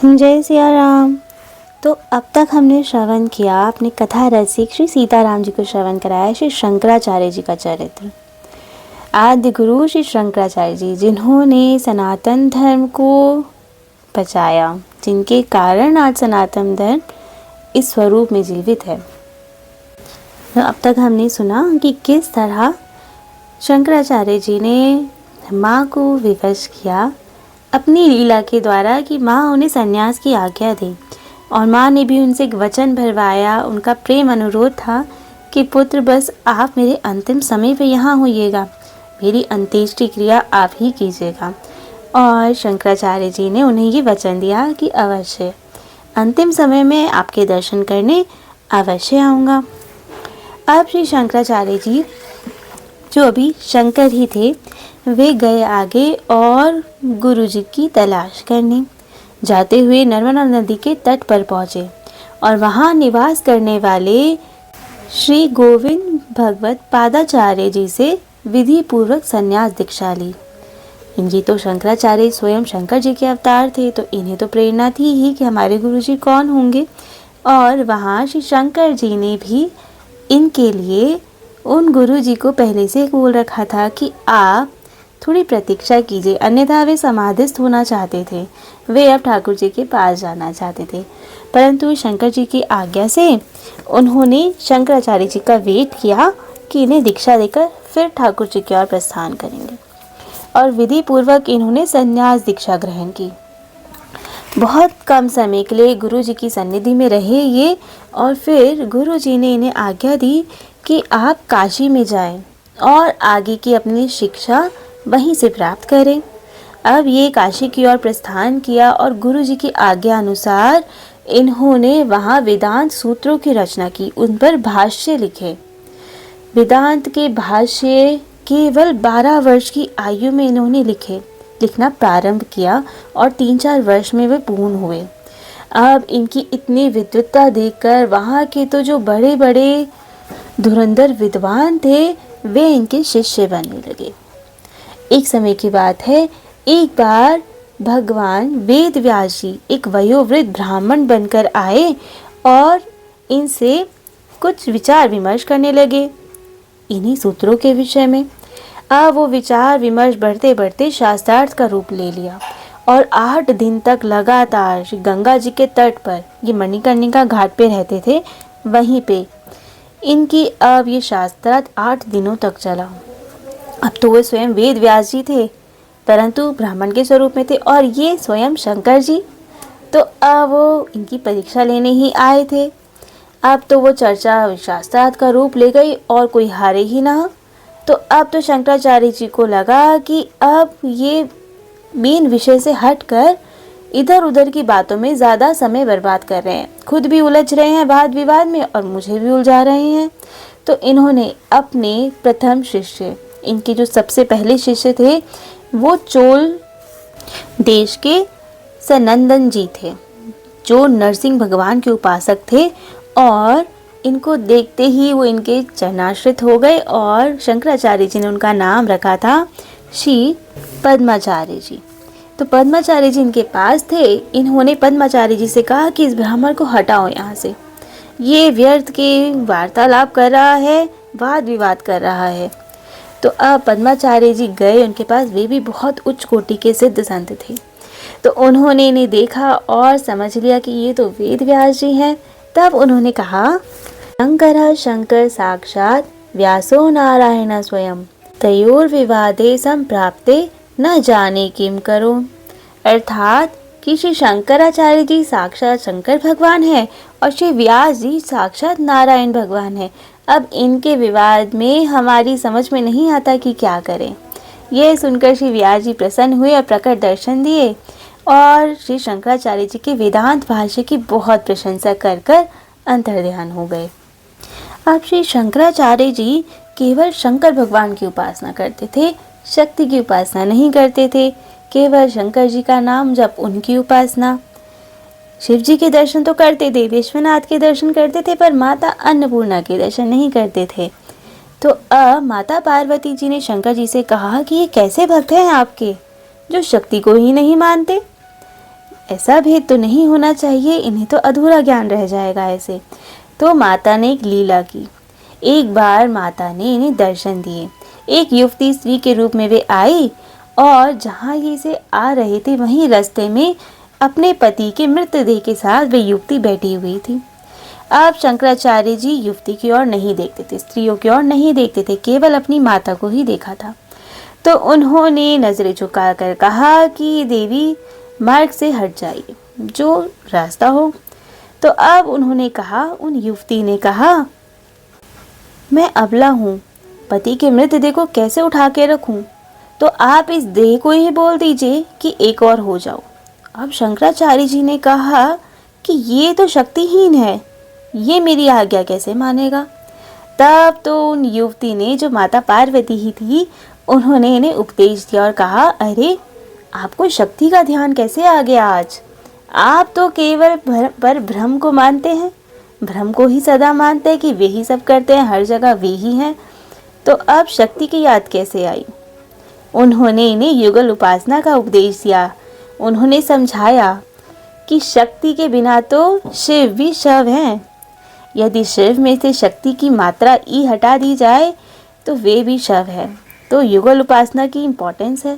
जय सिया राम। तो अब तक हमने श्रवण किया, अपने कथा रसिक श्री सीताराम जी को श्रवण कराया, श्री शंकराचार्य जी का चरित्र। आद्य गुरु श्री शंकराचार्य जी, जिन्होंने सनातन धर्म को बचाया, जिनके कारण आज सनातन धर्म इस स्वरूप में जीवित है। तो अब तक हमने सुना कि किस तरह शंकराचार्य जी ने माँ को विवश किया अपनी लीला के द्वारा कि माँ उन्हें संन्यास की आज्ञा दी, और माँ ने भी उनसे एक वचन भरवाया। उनका प्रेम अनुरोध था कि पुत्र, बस आप मेरे अंतिम समय पे यहाँ होइएगा, मेरी अंत्येष्टि क्रिया आप ही कीजिएगा। और शंकराचार्य जी ने उन्हें ये वचन दिया कि अवश्य अंतिम समय में आपके दर्शन करने अवश्य आऊँगा। अब श्री शंकराचार्य जी, जो अभी शंकर ही थे, वे गए आगे और गुरु जी की तलाश करने। जाते हुए नर्मदा नदी के तट पर पहुँचे और वहाँ निवास करने वाले श्री गोविंद भगवत पादाचार्य जी से विधि पूर्वक संन्यास दीक्षा ली। इनकी तो शंकराचार्य स्वयं शंकर जी के अवतार थे, तो इन्हें तो प्रेरणा थी ही कि हमारे गुरु जी कौन होंगे। और वहाँ श्री शंकर जी ने भी इनके लिए उन गुरु जी को पहले से बोल रखा था कि आप थोड़ी प्रतीक्षा कीजिए, अन्यथा वे समाधिस्थ होना चाहते थे। वे अब ठाकुर जी के पास जाना चाहते थे, परंतु शंकर जी की आज्ञा से उन्होंने शंकराचार्य जी का वेट किया कि इन्हें दीक्षा देकर फिर ठाकुर जी की ओर प्रस्थान करेंगे, और विधि पूर्वक इन्होंने संन्यास दीक्षा ग्रहण की। बहुत कम समय के लिए गुरु जी की सन्निधि में रहे ये, और फिर गुरु जी ने इन्हें आज्ञा दी कि आप काशी में जाएं और आगे की अपनी शिक्षा वहीं से प्राप्त करें। अब ये काशी की ओर प्रस्थान किया और गुरु जी की आज्ञा अनुसार इन्होंने वहाँ वेदांत सूत्रों की रचना की, उन पर भाष्य लिखे। वेदांत के भाष्य केवल 12 वर्ष की आयु में इन्होंने लिखना प्रारंभ किया और 3-4 वर्ष में वे पूर्ण हुए। अब इनकी इतनी विद्वत्ता देखकर वहाँ के तो जो बड़े बड़े धुरंधर विद्वान थे, वे इनके शिष्य बनने लगे। एक समय की बात है, एक बार भगवान वेद व्यास जी एक वयोवृद्ध ब्राह्मण बनकर आए और इनसे कुछ विचार विमर्श करने लगे इन्हीं सूत्रों के विषय में। अब वो विचार विमर्श बढ़ते बढ़ते शास्त्रार्थ का रूप ले लिया, और 8 दिन तक लगातार श्री गंगा जी के तट पर, ये मणिकर्णिका घाट पे रहते थे, वहीं पे इनकी अब ये शास्त्रार्थ 8 दिनों तक चला। अब तो वे स्वयं वेद व्यास जी थे, परंतु ब्राह्मण के स्वरूप में थे, और ये स्वयं शंकर जी, तो अब वो इनकी परीक्षा लेने ही आए थे। अब तो वो चर्चा शास्त्रार्थ का रूप ले गई और कोई हारे ही ना। तो अब तो शंकराचार्य जी को लगा कि अब ये मेन विषय से हटकर इधर उधर की बातों में ज़्यादा समय बर्बाद कर रहे हैं, खुद भी उलझ रहे हैं वाद विवाद में और मुझे भी उलझा रहे हैं। तो इन्होंने अपने प्रथम शिष्य, इनके जो सबसे पहले शिष्य थे, वो चोल देश के सनंदन जी थे, जो नरसिंह भगवान के उपासक थे, और इनको देखते ही वो इनके चरणाश्रित हो गए, और शंकराचार्य जी ने उनका नाम रखा था श्री पद्माचार्य जी। तो पद्माचार्य जी इनके पास थे। इन्होंने पद्माचार्य जी से कहा कि इस ब्राह्मण को हटाओ यहाँ से, ये व्यर्थ के वार्तालाप कर रहा है, वाद विवाद कर रहा है। तो अब पद्माचार्य जी गए उनके पास, वे भी बहुत उच्च कोटि के सिद्ध संत थे। तो उन्होंने इन्हें देखा और समझ लिया कि ये तो वेद व्यास जी हैं। तब उन्होंने कहा, शंकर शंकर साक्षात व्यासो नारायण स्वयं, तयोर विवादे संप्राप्ते न जाने किम करो। अर्थात कि श्री शंकराचार्य जी साक्षात शंकर भगवान है और श्री व्यास जी साक्षात नारायण भगवान है। अब इनके विवाद में हमारी समझ में नहीं आता कि क्या करें। यह सुनकर श्री व्यास जी प्रसन्न हुए और प्रकट दर्शन दिए, और श्री शंकराचार्य जी के वेदांत भाष्य की बहुत प्रशंसा कर कर अंतर्ध्यान हो गए। अब श्री शंकराचार्य जी केवल शंकर भगवान की उपासना करते थे, शक्ति की उपासना नहीं करते थे। केवल शंकर जी का नाम जप, उनकी उपासना। शिव जी के दर्शन तो करते थे, विश्वनाथ के दर्शन करते थे, पर माता अन्नपूर्णा के दर्शन नहीं करते थे। तो अब माता पार्वती जी ने शंकर जी से कहा कि ये कैसे भक्त हैं आपके, जो शक्ति को ही नहीं मानते। ऐसा भेद तो नहीं होना चाहिए, इन्हें तो अधूरा ज्ञान रह जाएगा ऐसे। तो माता ने एक लीला की। एक बार माता ने इन्हें दर्शन दिए। एक युवती स्त्री के रूप में वे आई और जहाँ ये से आ रहे थे वहीं रास्ते में अपने पति के मृतदेह के साथ वे युवती बैठी हुई थी। अब शंकराचार्य जी युवती की ओर नहीं देखते थे, स्त्रियों की ओर नहीं देखते थे, केवल अपनी माता को ही देखा था। तो उन्होंने नजरें झुकाकर कहा कि देवी मार्ग से हट जाइए, जो रास्ता हो। तो अब उन्होंने कहा, उन युवती ने कहा, मैं अबला हूँ, पति के मृतदेह को कैसे उठा के रखूं? तो आप इस देह को ही बोल दीजिए कि एक और हो जाओ। अब शंकराचार्य जी ने कहा कि ये तो शक्तिहीन है, ये मेरी आज्ञा कैसे मानेगा? तब तो उन युवती ने, जो माता पार्वती ही थी, उन्होंने इन्हें उपदेश दिया और कहा, अरे आपको शक्ति का ध्यान कैसे आ गया आज? आप तो केवल पर भ्रम को मानते हैं, भ्रम को ही सदा मानते हैं कि वे ही सब करते हैं, हर जगह वे ही हैं। तो अब शक्ति की याद कैसे आई? उन्होंने इन्हें युगल उपासना का उपदेश दिया। उन्होंने समझाया कि शक्ति के बिना तो शिव भी शव हैं। यदि शिव में से शक्ति की मात्रा ई हटा दी जाए तो वे भी शव है। तो युगल उपासना की इम्पोर्टेंस है।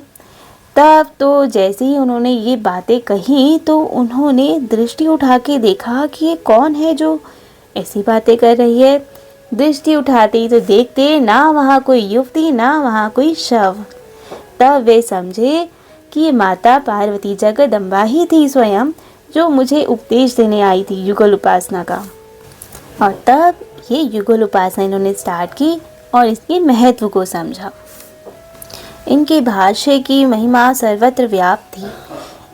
तब तो जैसे ही उन्होंने ये बातें कही तो उन्होंने दृष्टि उठा के देखा कि ये कौन है जो ऐसी बातें कर रही है। दृष्टि उठाते ही तो देखते ना वहाँ कोई युवती, ना वहाँ कोई शव। तब वे समझे कि ये माता पार्वती जगदम्बा ही थी स्वयं, जो मुझे उपदेश देने आई थी युगल उपासना का। और तब ये युगल उपासना इन्होंने स्टार्ट की और इसके महत्व को समझा। इनके भाष्य की महिमा सर्वत्र व्याप्त थी।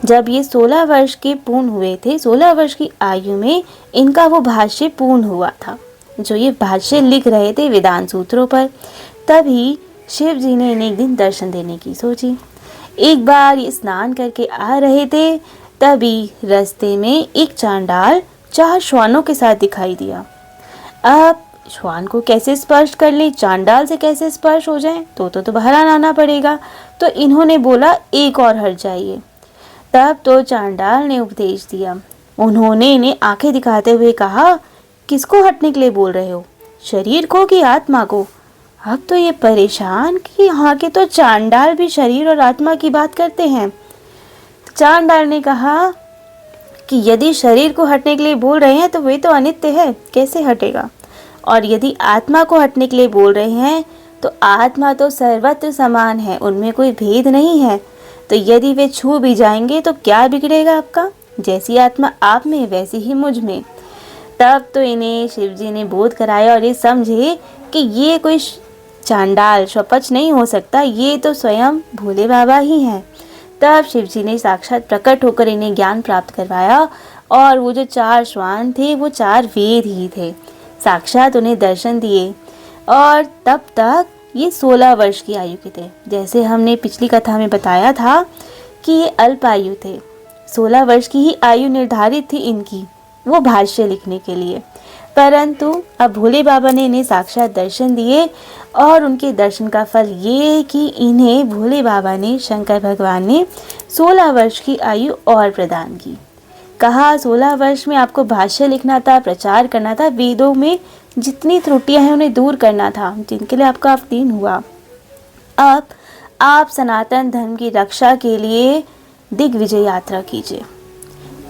जब ये 16 वर्ष के पूर्ण हुए थे, 16 वर्ष की आयु में इनका वो भाष्य पूर्ण हुआ था, जो ये भाष्य लिख रहे थे वेदांत सूत्रों पर। तभी शिव जी ने इन्हें एक दिन दर्शन देने की सोची। एक बार ये स्नान करके आ रहे थे, तभी रास्ते में एक चांडाल 4 श्वानों के साथ दिखाई दिया। अब श्वान को कैसे स्पर्श कर ले, चांडाल से कैसे स्पर्श हो जाए, तो बाहर आना पड़ेगा। तो इन्होंने बोला, एक और हट जाइए। तब तो चांडाल ने उपदेश दिया। उन्होंने इन्हें आंखें दिखाते हुए कहा, किसको हटने के लिए बोल रहे हो, शरीर को कि आत्मा को? अब तो ये परेशान कि यहाँ के तो चांडाल भी शरीर और आत्मा की बात करते हैं। चांडाल ने कहा कि यदि शरीर को हटने के लिए बोल रहे हैं तो वे तो अनित्य है, कैसे हटेगा? और यदि आत्मा को हटने के लिए बोल रहे हैं तो आत्मा तो सर्वत्र समान है, उनमें कोई भेद नहीं है। तो यदि वे छू भी जाएंगे तो क्या बिगड़ेगा आपका? जैसी आत्मा आप में वैसी ही मुझ में। तब तो इन्हें शिव जी ने बोध कराया और ये समझे कि ये कोई चांडाल शपच नहीं हो सकता, ये तो स्वयं भोले बाबा ही हैं। तब शिव जी ने साक्षात प्रकट होकर इन्हें ज्ञान प्राप्त करवाया और वो जो 4 श्वान थे वो 4 वेद ही थे, साक्षात उन्हें दर्शन दिए। और तब तक ये 16 वर्ष की आयु के थे। जैसे हमने पिछली कथा में बताया था कि ये अल्प आयु थे, 16 वर्ष की ही आयु निर्धारित थी इनकी वो भाष्य लिखने के लिए। परंतु अब भोले बाबा ने इन्हें साक्षात दर्शन दिए और उनके दर्शन का फल ये कि इन्हें भोले बाबा ने, शंकर भगवान ने 16 वर्ष की आयु और प्रदान की। कहा 16 वर्ष में आपको भाष्य लिखना था, प्रचार करना था, वेदों में जितनी त्रुटियां हैं उन्हें दूर करना था, जिनके लिए आपका अवतीर्ण हुआ। अब आप सनातन धर्म की रक्षा के लिए दिग्विजय यात्रा कीजिए।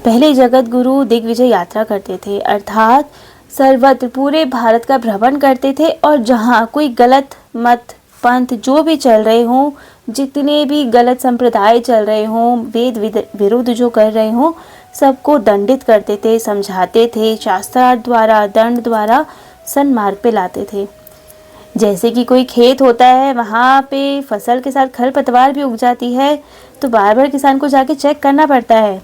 पहले जगत गुरु दिग्विजय यात्रा करते थे, अर्थात सर्वत्र पूरे भारत का भ्रमण करते थे और जहाँ कोई गलत मत पंथ जो भी चल रहे हों, जितने भी गलत संप्रदाय चल रहे हों, वेद विरुद्ध जो कर रहे हों, सबको दंडित करते थे, समझाते थे, शास्त्रार्थ द्वारा, दंड द्वारा सन्मार्ग पे लाते थे। जैसे कि कोई खेत होता है, वहाँ पे फसल के साथ खरपतवार भी उग जाती है, तो बार बार किसान को जाके चेक करना पड़ता है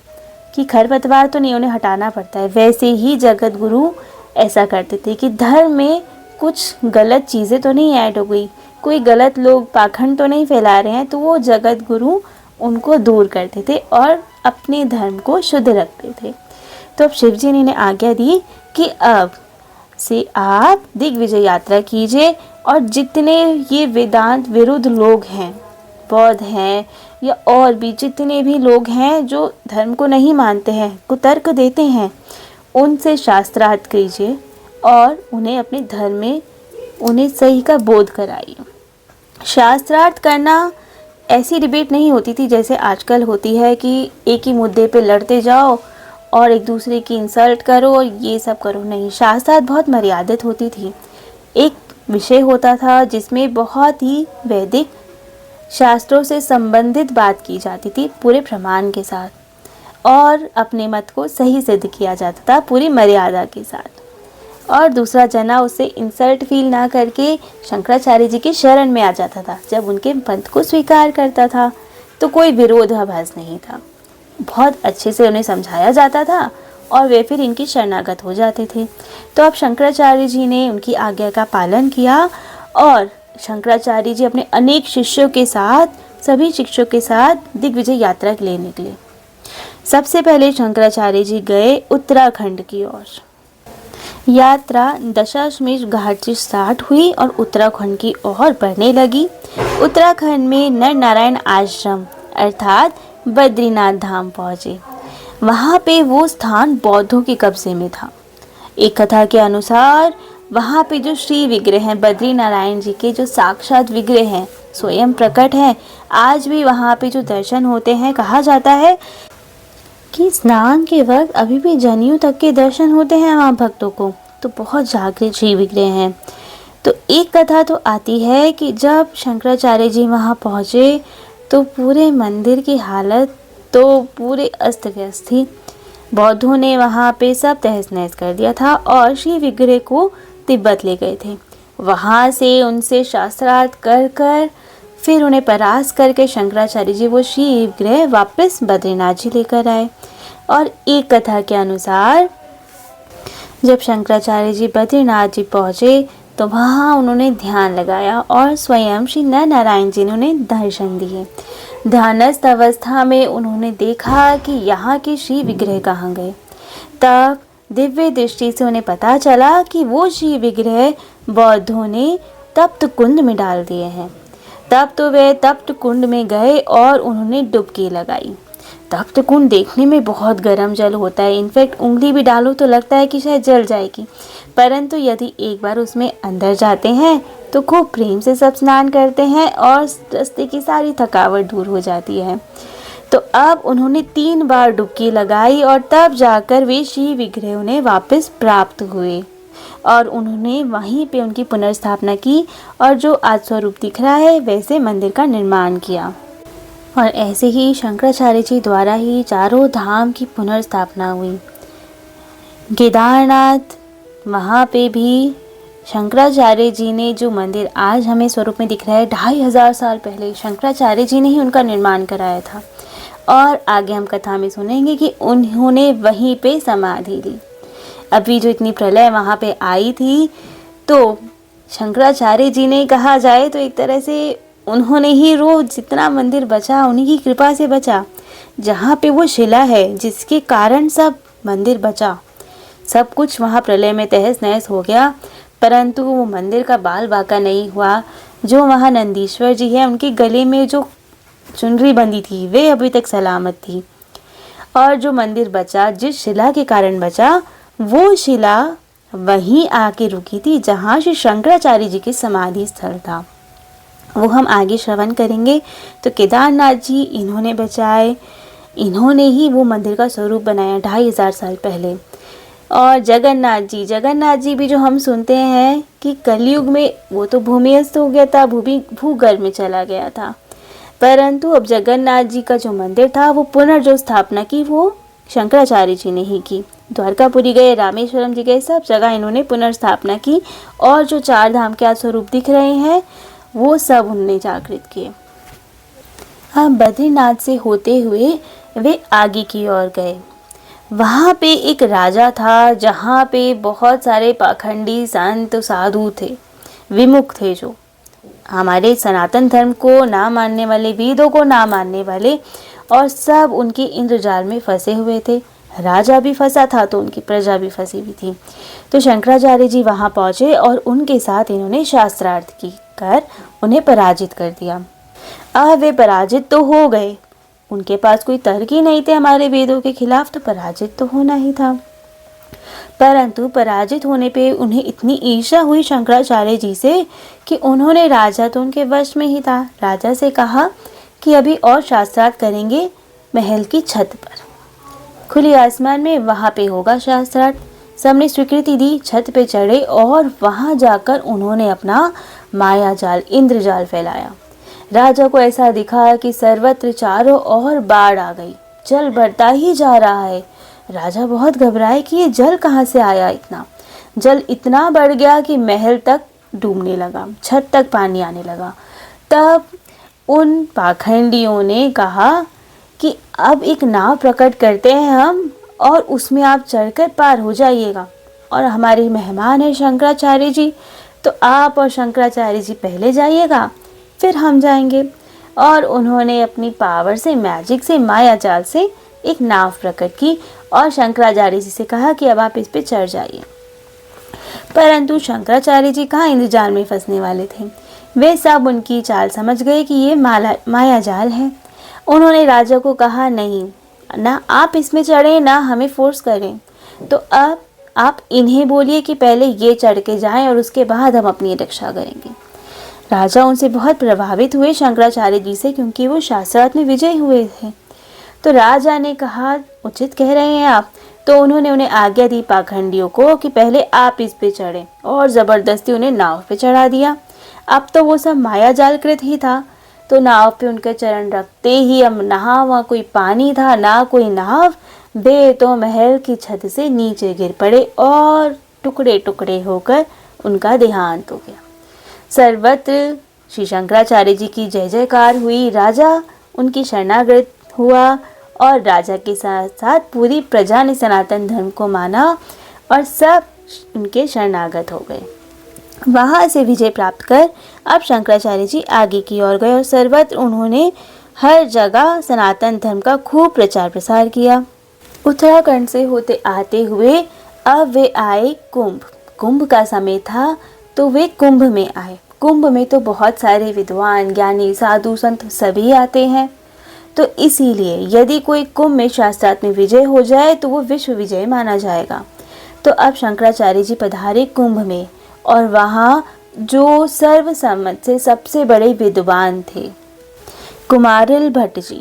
कि खरपतवार तो नहीं, उन्हें हटाना पड़ता है। वैसे ही जगत गुरु ऐसा करते थे कि धर्म में कुछ गलत चीज़ें तो नहीं ऐड हो गई, कोई गलत लोग पाखंड तो नहीं फैला रहे हैं, तो वो जगत गुरु उनको दूर करते थे और अपने धर्म को शुद्ध रखते थे। तो अब शिव जी ने इन्हें आज्ञा दी कि अब से आप दिग्विजय यात्रा कीजिए और जितने ये वेदांत विरुद्ध लोग हैं बौद्ध हैं या और भी जितने भी लोग हैं जो धर्म को नहीं मानते हैं, कुतर्क देते हैं, उनसे शास्त्रार्थ कीजिए और उन्हें अपने धर्म में उन्हें सही का बोध कराइए। शास्त्रार्थ करना ऐसी डिबेट नहीं होती थी जैसे आजकल होती है कि एक ही मुद्दे पे लड़ते जाओ और एक दूसरे की इंसल्ट करो और ये सब करो। नहीं, शास्त्रार्थ बहुत मर्यादित होती थी। एक विषय होता था जिसमें बहुत ही वैदिक शास्त्रों से संबंधित बात की जाती थी पूरे प्रमाण के साथ और अपने मत को सही सिद्ध किया जाता था पूरी मर्यादा के साथ। और दूसरा जना उससे इंसल्ट फील ना करके शंकराचार्य जी की शरण में आ जाता था। जब उनके पंथ को स्वीकार करता था तो कोई विरोधाभास नहीं था, बहुत अच्छे से उन्हें समझाया जाता था और वे फिर इनकी शरणागत हो जाते थे। तो अब शंकराचार्य जी ने उनकी आज्ञा का पालन किया और शंकराचार्य जी अपने अनेक शिष्यों के साथ, सभी शिष्यों के साथ दिग्विजय यात्रा के लिए निकले। सबसे पहले शंकराचार्य जी गए उत्तराखंड की ओर। यात्रा दशाश्वमेध घाट से स्टार्ट हुई और उत्तराखंड की ओर बढ़ने लगी। उत्तराखंड में नर नारायण आश्रम अर्थात बद्रीनाथ धाम पहुँचे। वहाँ पे वो स्थान बौद्धों के कब्जे में था। एक कथा के अनुसार वहाँ पे जो श्री विग्रह हैं, बद्री नारायण जी के जो साक्षात विग्रह हैं, स्वयं प्रकट हैं। आज भी वहाँ पे जो दर्शन होते हैं, कहा जाता है कि स्नान के वक्त अभी भी जनेऊ तक के दर्शन होते हैं वहाँ भक्तों को। तो बहुत जागृत श्री विग्रह हैं। तो एक कथा तो आती है कि जब शंकराचार्य जी वहाँ पहुँचे तो पूरे मंदिर की हालत तो पूरे अस्त व्यस्त थी। बौद्धों ने वहाँ पे सब तहस नहस कर दिया था और श्री विग्रह को तिब्बत ले गए थे। वहाँ से उनसे शास्त्रार्थ कर कर फिर उन्हें परास्त करके शंकराचार्य जी वो श्री विग्रह वापस बद्रीनाथ जी लेकर आए। और एक कथा के अनुसार जब शंकराचार्य जी बद्रीनाथ जी पहुँचे तो वहाँ उन्होंने ध्यान लगाया और स्वयं श्री नर नारायण जी ने उन्हें दर्शन दिए। ध्यानस्थ अवस्था में उन्होंने देखा कि यहाँ के श्री विग्रह कहाँ गए। तब दिव्य दृष्टि से उन्हें पता चला कि वो श्री विग्रह बौद्धों ने तप्त कुंड में डाल दिए हैं। तब तो वे तप्त कुंड में गए और उन्होंने डुबकी लगाई। तप्त कुंड देखने में बहुत गर्म जल होता है, इनफैक्ट उंगली भी डालो तो लगता है कि शायद जल जाएगी। परंतु यदि एक बार उसमें अंदर जाते हैं तो खूब प्रेम से सब स्नान करते हैं और रास्ते की सारी थकावट दूर हो जाती है। तो अब उन्होंने 3 बार डुबकी लगाई और तब जाकर वे श्री विग्रह उन्हें वापस प्राप्त हुए और उन्होंने वहीं पे उनकी पुनर्स्थापना की और जो आज स्वरूप दिख रहा है वैसे मंदिर का निर्माण किया। और ऐसे ही शंकराचार्य जी द्वारा ही चारों धाम की पुनर्स्थापना हुई। केदारनाथ, वहाँ पे भी शंकराचार्य जी ने जो मंदिर आज हमें स्वरूप में दिख रहा है, 2500 साल पहले शंकराचार्य जी ने ही उनका निर्माण कराया था। और आगे हम कथा में सुनेंगे कि उन्होंने वहीं पे समाधि ली। अभी जो इतनी प्रलय वहाँ पे आई थी तो शंकराचार्य जी ने, कहा जाए तो एक तरह से उन्होंने ही रोज जितना मंदिर बचा उन्हीं की कृपा से बचा। जहाँ पे वो शिला है जिसके कारण सब मंदिर बचा, सब कुछ वहाँ प्रलय में तहस नहस हो गया, परंतु वो मंदिर का बाल बाका नहीं हुआ। जो वहाँ नंदीश्वर जी है उनके गले में जो चुनरी बंधी थी वे अभी तक सलामत थी। और जो मंदिर बचा, जिस शिला के कारण बचा, वो शिला वहीं आके रुकी थी जहाँ श्री शंकराचार्य जी की समाधि स्थल था। वो हम आगे श्रवण करेंगे। तो केदारनाथ जी इन्होंने बचाए, इन्होंने ही वो मंदिर का स्वरूप बनाया 2500 साल पहले। और जगन्नाथ जी भी जो हम सुनते हैं कि कलयुग में वो तो भूमिस्थ हो गया था, भूगर्भ में चला गया था, परंतु अब जगन्नाथ जी का जो मंदिर था वो पुनर्जो स्थापना की वो शंकराचार्य जी ने ही की। द्वारकापुरी गए, रामेश्वरम जी गए, सब जगह इन्होंने पुनर्स्थापना की और जो 4 धाम के आज स्वरूप दिख रहे हैं वो सब उन्होंने जागृत किए। अब बद्रीनाथ से होते हुए वे आगे की ओर गए। वहाँ पे एक राजा था जहाँ पे बहुत सारे पाखंडी संत साधु थे, विमुख थे, जो हमारे सनातन धर्म को ना मानने वाले, वेदों को ना मानने वाले, और सब उनके इंद्रजाल में फंसे हुए थे। राजा भी फंसा था तो उनकी प्रजा भी फंसी हुई थी। तो शंकराचार्य जी वहाँ पहुँचे और उनके साथ इन्होंने शास्त्रार्थ की कर उन्हें पराजित कर दिया। वे पराजित तो हो गए, उनके पास कोई तर्क ही नहीं थे हमारे वेदों के खिलाफ, तो पराजित तो होना ही था। परंतु पराजित होने पे उन्हें इतनी ईर्ष्या हुई शंकराचार्य जी से कि उन्होंने, राजा तो उनके वश में ही था, राजा से कहा कि अभी और शास्त्रार्थ करेंगे महल की छत पर, खुली आसमान में, वहां पे होगा शास्त्रार्थ। सबने स्वीकृति दी, छत पे चढ़े और वहां जाकर उन्होंने अपना माया जाल, इंद्रजाल फैलाया। राजा को ऐसा दिखा कि सर्वत्र चारों ओर बाढ़ आ गई, जल बढ़ता ही जा रहा है। राजा बहुत घबराए कि ये जल कहाँ से आया। इतना जल इतना बढ़ गया कि महल तक डूबने लगा, छत तक पानी आने लगा। तब उन पाखंडियों ने कहा कि अब एक नाव प्रकट करते हैं हम, और उसमें आप चढ़कर पार हो जाइएगा, और हमारे मेहमान हैं शंकराचार्य जी, तो आप और शंकराचार्य जी पहले जाइएगा, फिर हम जाएंगे। और उन्होंने अपनी पावर से, मैजिक से, माया जाल से एक नाव प्रकट की और शंकराचार्य जी से कहा कि अब आप इस पे चढ़ जाइए। परंतु शंकराचार्य जी कहाँ इंद्रजाल में फंसने वाले थे, वे सब उनकी चाल समझ गए कि ये माया जाल है। उन्होंने राजा को कहा, नहीं ना आप इसमें चढ़े ना हमें फोर्स करें, तो अब आप इन्हें बोलिए कि पहले ये चढ़ के जाएं और उसके बाद हम अपनी रक्षा करेंगे। राजा उनसे बहुत प्रभावित हुए शंकराचार्य जी से, क्योंकि वो शास्त्रार्थ में विजय हुए थे। तो राजा ने कहा, उचित कह रहे हैं आप। तो उन्होंने उन्हें आज्ञा दी पाखंडियों को कि पहले आप इस पे चढ़े, और जबरदस्ती उन्हें नाव पे चढ़ा दिया। अब तो वो सब माया जालकृत ही था, तो नाव पे उनके चरण रखते ही अब ना वहाँ कोई पानी था ना कोई नाव, वे तो महल की छत से नीचे गिर पड़े और टुकड़े टुकड़े होकर उनका देहांत हो गया। सर्वत्र श्री शंकराचार्य जी की जय जयकार हुई। राजा उनकी शरणागत हुआ और राजा के साथ साथ पूरी प्रजा ने सनातन धर्म को माना और सब उनके शरणागत हो गए। वहां से विजय प्राप्त कर अब शंकराचार्य जी आगे की ओर गए और सर्वत्र उन्होंने हर जगह सनातन धर्म का खूब प्रचार प्रसार किया। उत्तराखंड से होते आते हुए अब वे आए कुंभ। कुंभ का समय था तो वे कुंभ में आए। कुंभ में तो बहुत सारे विद्वान, ज्ञानी, साधु, संत सभी आते हैं। तो इसीलिए यदि कोई कुंभ में शास्त्रार्थ में विजय हो जाए तो वो विश्व विजय माना जाएगा। तो अब शंकराचार्य जी पधारे कुंभ में, और वहाँ जो सर्वसम्मत से सबसे बड़े विद्वान थे कुमारिल भट्ट जी,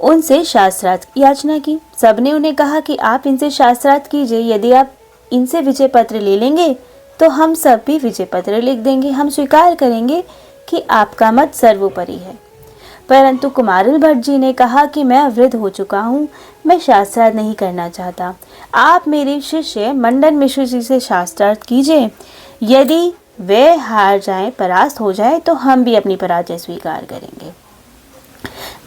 उनसे शास्त्रार्थ की याचना की। सबने उन्हें कहा कि आप इनसे शास्त्रार्थ कीजिए, यदि आप इनसे विजय पत्र ले लेंगे तो हम सब भी विजय पत्र लिख देंगे, हम स्वीकार करेंगे कि आपका मत सर्वोपरि है। परंतु कुमारिल भट्ट जी ने कहा कि मैं वृद्ध हो चुका हूँ, मैं शास्त्रार्थ नहीं करना चाहता, आप मेरे शिष्य मंडन मिश्र जी से शास्त्रार्थ कीजिए, यदि वे हार जाएं, परास्त हो जाए, तो हम भी अपनी पराजय स्वीकार करेंगे।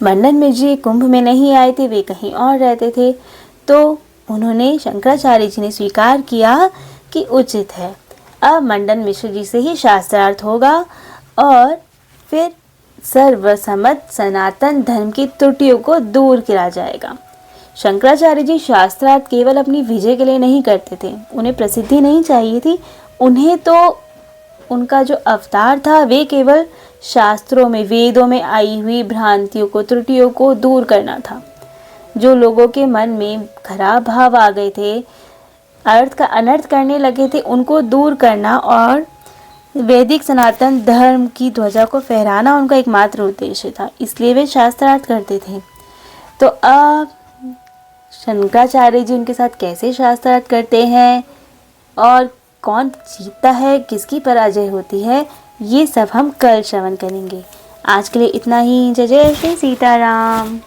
मंडन मिश्र जी कुंभ में नहीं आए थे, वे कहीं और रहते थे। तो उन्होंने, शंकराचार्य जी ने स्वीकार किया कि उचित है, अब मंडन मिश्र जी से ही शास्त्रार्थ होगा और फिर सर्वसम्मत सनातन धर्म की त्रुटियों को दूर किया जाएगा। शंकराचार्य जी शास्त्रार्थ केवल अपनी विजय के लिए नहीं करते थे, उन्हें प्रसिद्धि नहीं चाहिए थी, उन्हें तो उनका जो अवतार था वे केवल शास्त्रों में, वेदों में आई हुई भ्रांतियों को, त्रुटियों को दूर करना था। जो लोगों के मन में खराब भाव आ गए थे, अर्थ का अनर्थ करने लगे थे, उनको दूर करना और वैदिक सनातन धर्म की ध्वजा को फहराना उनका एकमात्र उद्देश्य था, इसलिए वे शास्त्रार्थ करते थे। तो अब शंकराचार्य जी उनके साथ कैसे शास्त्रार्थ करते हैं और कौन जीतता है, किसकी पराजय होती है, ये सब हम कल श्रवण करेंगे। आज के लिए इतना ही। जय जय श्री सीताराम।